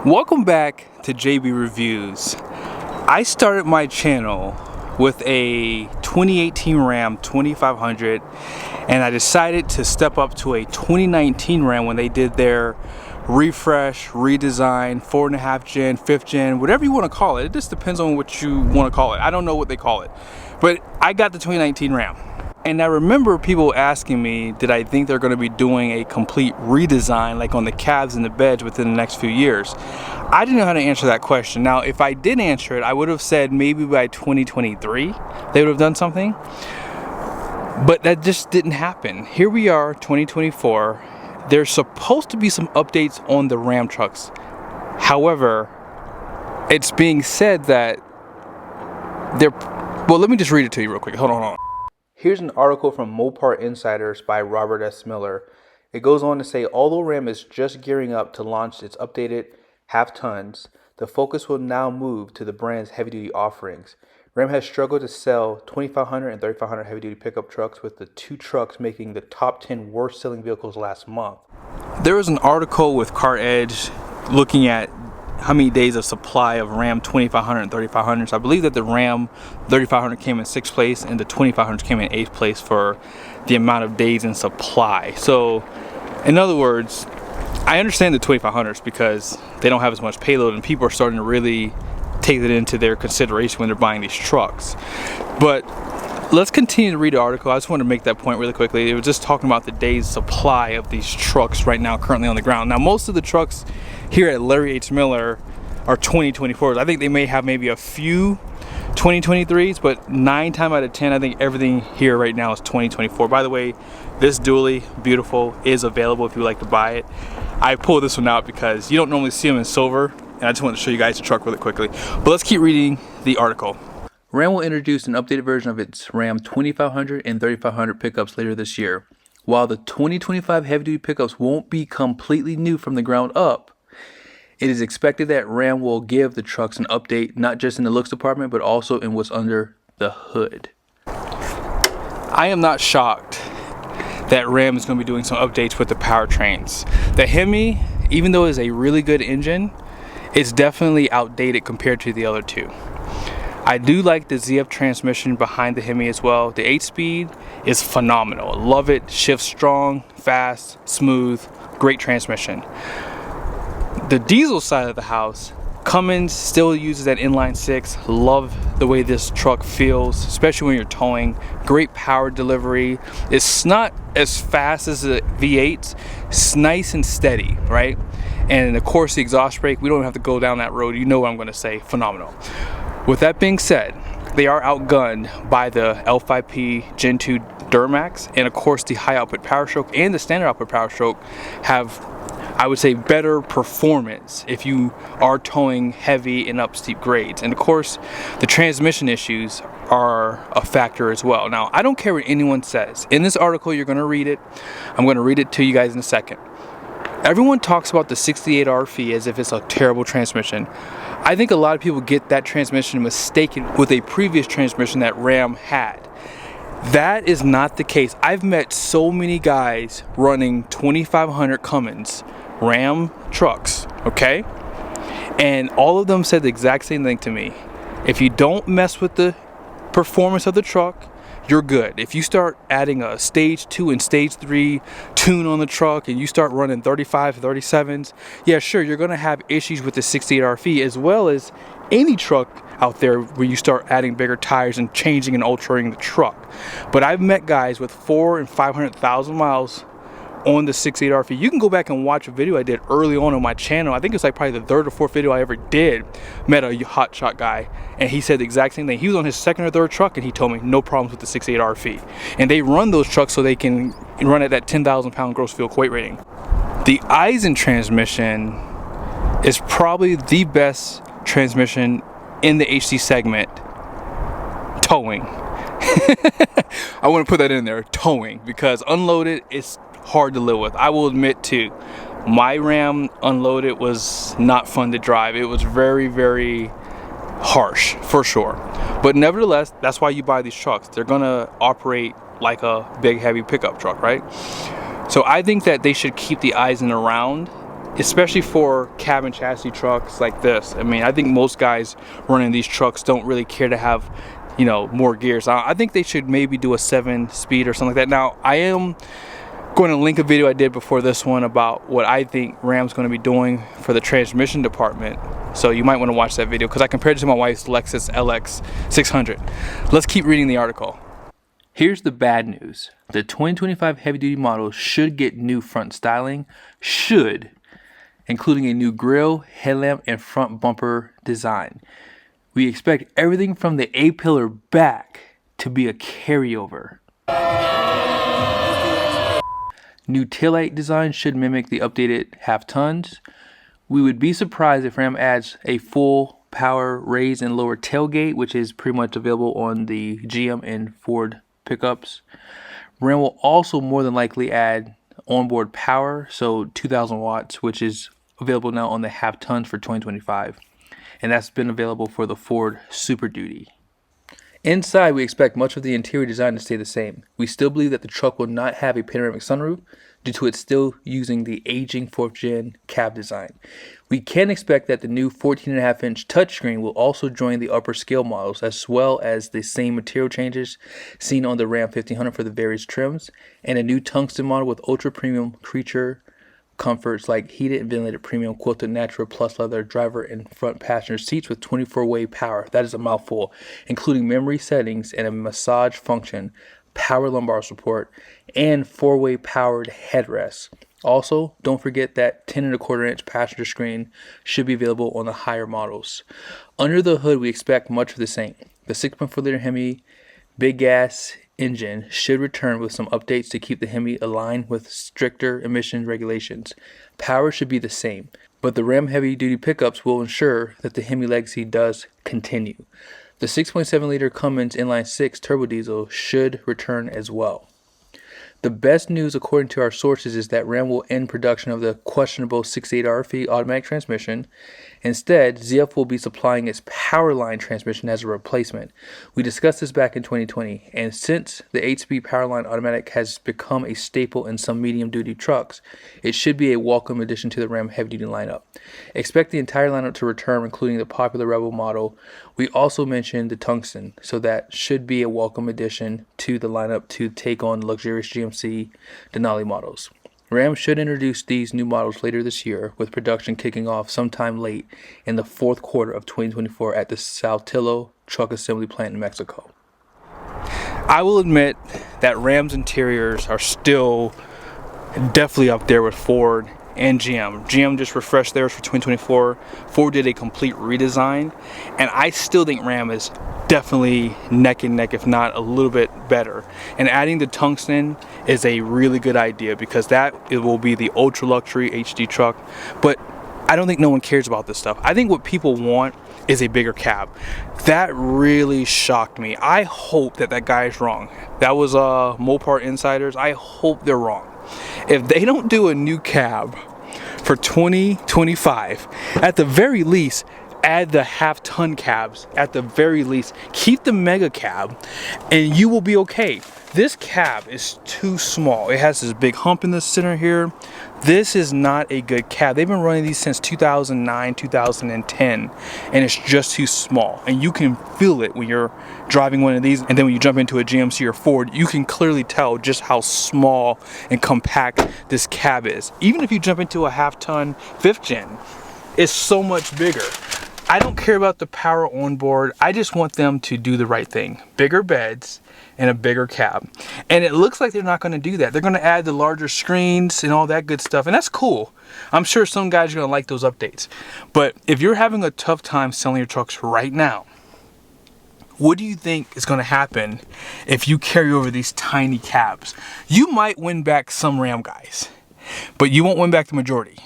Welcome back to JB Reviews. I started my channel with a 2018 Ram 2500 and I decided to step up to a 2019 Ram when they did their refresh, redesign, 4.5 gen, 5th gen, whatever you want to call it. It just depends on what you want to call it. I don't know what they call it, but I got the 2019 Ram. And I remember people asking me, did I think they're going to be doing a complete redesign like on the cabs and the beds within the next few years? I didn't know how to answer that question. Now, if I did answer it, I would have said maybe by 2023 they would have done something. But that just didn't happen. Here we are, 2024. There's supposed to be some updates on the Ram trucks. However, it's being said that they're... Well, let me just read it to you real quick. Hold on. Here's an article from Mopar Insiders by Robert S. Miller. It goes on to say, although Ram is just gearing up to launch its updated half tons, the focus will now move to the brand's heavy-duty offerings. Ram has struggled to sell 2500 and 3500 heavy-duty pickup trucks, with the two trucks making the top 10 worst-selling vehicles last month. There was an article with Car Edge looking at how many days of supply of Ram 2500 and 3500s. I believe that the Ram 3500 came in 6th place and the 2500s came in 8th place for the amount of days in supply. So in other words, I understand the 2500s because they don't have as much payload and people are starting to really take it into their consideration when they're buying these trucks. But let's continue to read the article. I just want to make that point really quickly. It was just talking about the day's supply of these trucks right now currently on the ground. Now, most of the trucks here at Larry H. Miller are 2024s. I think they may have maybe a few 2023s, but 9 times out of 10, I think everything here right now is 2024. By the way, this dually, beautiful, is available if you would like to buy it. I pulled this one out because you don't normally see them in silver, and I just wanted to show you guys the truck really quickly. But let's keep reading the article. Ram will introduce an updated version of its Ram 2500 and 3500 pickups later this year. While the 2025 heavy-duty pickups won't be completely new from the ground up, it is expected that Ram will give the trucks an update, not just in the looks department, but also in what's under the hood. I am not shocked that Ram is going to be doing some updates with the powertrains. The Hemi, even though it is a really good engine, it's definitely outdated compared to the other two. I do like the ZF transmission behind the Hemi as well. The 8-speed is phenomenal. Love it. Shifts strong, fast, smooth, great transmission. The diesel side of the house, Cummins still uses that inline 6. Love the way this truck feels, especially when you're towing. Great power delivery. It's not as fast as the V8s. It's nice and steady, right? And of course the exhaust brake, we don't have to go down that road. You know what I'm going to say. Phenomenal. With that being said, they are outgunned by the L5P Gen 2 Duramax, and of course the high output PowerStroke and the standard output PowerStroke have, I would say, better performance if you are towing heavy and up steep grades. And of course, the transmission issues are a factor as well. Now, I don't care what anyone says. In this article, you're going to read it. I'm going to read it to you guys in a second. Everyone talks about the 68RF as if it's a terrible transmission. I think a lot of people get that transmission mistaken with a previous transmission that Ram had. That is not the case. I've met so many guys running 2500 Cummins Ram trucks, okay? And all of them said the exact same thing to me. If you don't mess with the performance of the truck, you're good. If you start adding a stage 2 and stage 3 tune on the truck and you start running 35, 37s, yeah, sure, you're gonna have issues with the 68RF as well as any truck out there where you start adding bigger tires and changing and altering the truck. But I've met guys with 400,000 and 500,000 miles on the 68RF. You can go back and watch a video I did early on my channel. I think it's like probably the 3rd or 4th video I ever did. Met a hot shot guy and he said the exact same thing. He was on his 2nd or 3rd truck and he told me no problems with the 68RF. And they run those trucks so they can run at that 10,000 pound gross vehicle weight rating. The Eisen transmission is probably the best transmission in the HC segment. Towing. I want to put that in there, towing, because unloaded is hard to live with. I will admit too, my Ram unloaded was not fun to drive. It was very, very harsh for sure. But nevertheless, that's why you buy these trucks. They're gonna operate like a big heavy pickup truck, right? So I think that they should keep the Eisen around especially for cab and chassis trucks like this. I mean, I think most guys running these trucks don't really care to have, you know, more gears. I think they should maybe do a 7-speed or something like that. Now, I am going to link a video I did before this one about what I think Ram's going to be doing for the transmission department. So you might want to watch that video because I compared it to my wife's Lexus LX 600. Let's keep reading the article. Here's the bad news. The 2025 heavy-duty models should get new front styling, including a new grille, headlamp, and front bumper design. We expect everything from the A-pillar back to be a carryover. New taillight design should mimic the updated half-tons. We would be surprised if Ram adds a full power raise and lower tailgate, which is pretty much available on the GM and Ford pickups. Ram will also more than likely add onboard power, so 2,000 watts, which is available now on the half tons for 2025. And that's been available for the Ford Super Duty. Inside, we expect much of the interior design to stay the same. We still believe that the truck will not have a panoramic sunroof due to it still using the aging 4th gen cab design. We can expect that the new 14.5-inch touchscreen will also join the upper scale models, as well as the same material changes seen on the Ram 1500 for the various trims, and a new tungsten model with ultra premium creature comforts like heated and ventilated premium quilted natural plus leather driver and front passenger seats with 24-way power. That is a mouthful, including memory settings and a massage function, power lumbar support, and 4-way powered headrests. Also, don't forget that 10.25-inch passenger screen should be available on the higher models. Under the hood, we expect much of the same. The 6.4-liter Hemi big gas engine should return with some updates to keep the Hemi aligned with stricter emission regulations. Power should be the same, but the Ram heavy-duty pickups will ensure that the Hemi legacy does continue. The 6.7-liter Cummins inline-6 turbo diesel should return as well. The best news, according to our sources, is that Ram will end production of the questionable 6.8 RFE automatic transmission. Instead, ZF will be supplying its Powerline transmission as a replacement. We discussed this back in 2020, and since the 8-speed Powerline automatic has become a staple in some medium-duty trucks, it should be a welcome addition to the Ram heavy-duty lineup. Expect the entire lineup to return, including the popular Rebel model. We also mentioned the Tungsten, so that should be a welcome addition to the lineup to take on luxurious GMC Denali models. Ram should introduce these new models later this year, with production kicking off sometime late in the 4th quarter of 2024 at the Saltillo truck assembly plant in Mexico. I will admit that Ram's interiors are still definitely up there with Ford and GM. GM just refreshed theirs for 2024. Ford did a complete redesign, and I still think Ram is definitely neck and neck, if not a little bit better. And adding the tungsten is a really good idea because it will be the ultra luxury HD truck. But I don't think no one cares about this stuff. I think what people want is a bigger cab. That really shocked me. I hope that guy is wrong. That was Mopar Insiders. I hope they're wrong. If they don't do a new cab for 2025, at the very least, add the half-ton cabs. At the very least, keep the mega cab, and you will be okay. This cab is too small. It has this big hump in the center here. This is not a good cab. They've been running these since 2009, 2010, and it's just too small. And you can feel it when you're driving one of these, and then when you jump into a GMC or Ford, you can clearly tell just how small and compact this cab is. Even if you jump into a half-ton 5th gen, it's so much bigger. I don't care about the power on board. I just want them to do the right thing. Bigger beds and a bigger cab. And it looks like they're not going to do that. They're going to add the larger screens and all that good stuff. And that's cool. I'm sure some guys are going to like those updates. But if you're having a tough time selling your trucks right now, what do you think is going to happen if you carry over these tiny cabs? You might win back some Ram guys, but you won't win back the majority.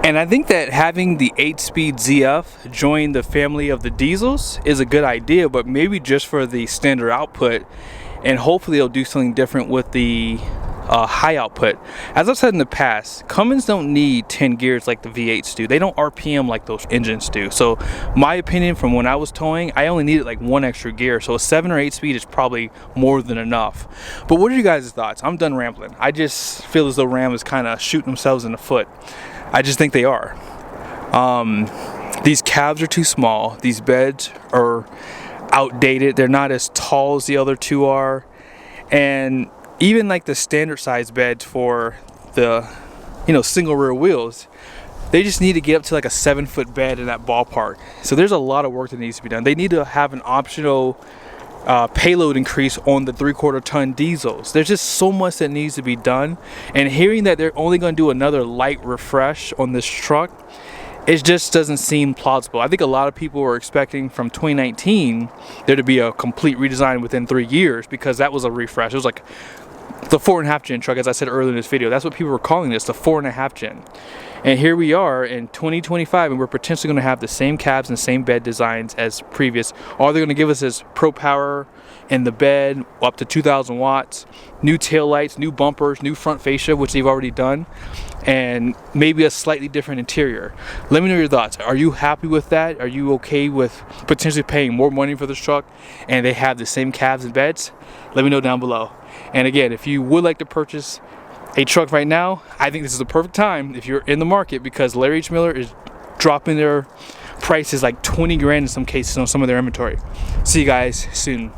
And I think that having the 8-speed ZF join the family of the diesels is a good idea, but maybe just for the standard output, and hopefully they'll do something different with the high output. As I've said in the past, Cummins don't need 10 gears like the V8s do. They don't RPM like those engines do. So my opinion from when I was towing, I only needed like 1 extra gear. So a 7 or 8 speed is probably more than enough. But what are you guys' thoughts? I'm done rambling. I just feel as though Ram is kind of shooting themselves in the foot. I just think they are. These cabs are too small. These beds are outdated. They're not as tall as the other two are. And even like the standard size beds for the, you know, single rear wheels, they just need to get up to like a 7-foot bed in that ballpark. So there's a lot of work that needs to be done. They need to have an optional payload increase on the 3/4 ton diesels. There's just so much that needs to be done. And hearing that they're only going to do another light refresh on this truck, it just doesn't seem plausible. I think a lot of people were expecting from 2019 there to be a complete redesign within 3 years, because that was a refresh. It was like the 4.5 gen truck, as I said earlier in this video. That's what people were calling this, the 4.5 gen. And here we are in 2025, and we're potentially going to have the same cabs and the same bed designs as previous. All they're going to give us is Pro Power in the bed, up to 2,000 watts, new taillights, new bumpers, new front fascia, which they've already done, and maybe a slightly different interior. Let me know your thoughts. Are you happy with that? Are you okay with potentially paying more money for this truck and they have the same cabs and beds? Let me know down below. And again, if you would like to purchase a truck right now, I think this is the perfect time if you're in the market, because Larry H. Miller is dropping their prices like 20 grand in some cases on some of their inventory. See you guys soon.